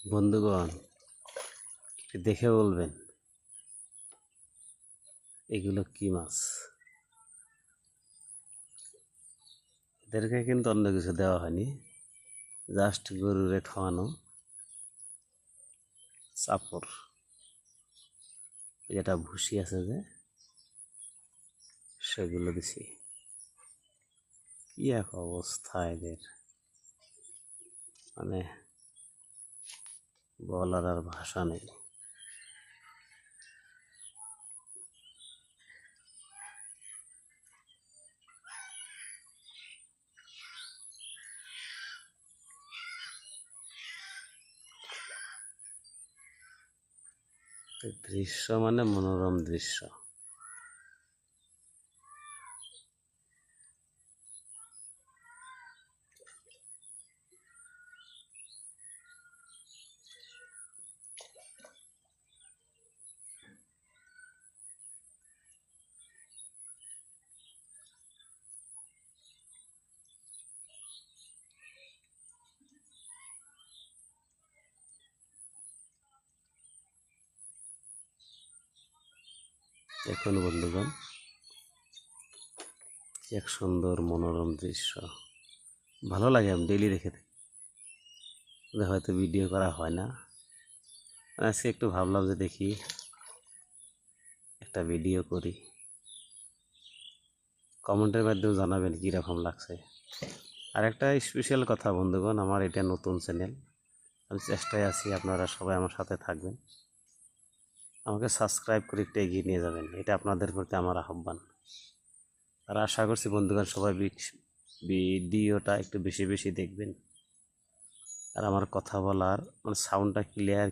বন্ধুগণ, একটু দেখে বলবেন এগুলো কি মাছ। এদেরকে কিন্তু অন্য কিছু দেওয়া হয়নি, জাস্ট গরুরে খাওয়ানো চাপড়, যেটা ভুসি আছে যে সেগুলো দিছি। কি এক অবস্থা এদের, মানে বলার আর ভাষা নেই। এই দৃশ্য মানে মনোরম দৃশ্য। দেখুন বন্ধুগণ, কি এক সুন্দর মনোরম দৃশ্য। ভালো লাগে, আমি ডেইলি দেখে থাকি, হয়তো ভিডিও করা হয় না। আজকে একটু ভাবলাম যে দেখি একটা ভিডিও করি। কমেন্টের মাধ্যমে জানাবেন কীরকম লাগছে। আর একটা স্পেশাল কথা বন্ধুগণ, আমার এটা নতুন চ্যানেল, আমি চেষ্টায় আছি, আপনারা সবাই আমার সাথে থাকবেন, আমাকে সাবস্ক্রাইব করে একটু এগিয়ে নিয়ে যাবেন, এটা আপনাদের প্রতি আমার আহ্বান। আর আশা করছি বন্ধুগণ সবাই ভিডিওটা একটু বেশি বেশি দেখবেন। আর আমার কথা বলার মানে সাউন্ডটা ক্লিয়ার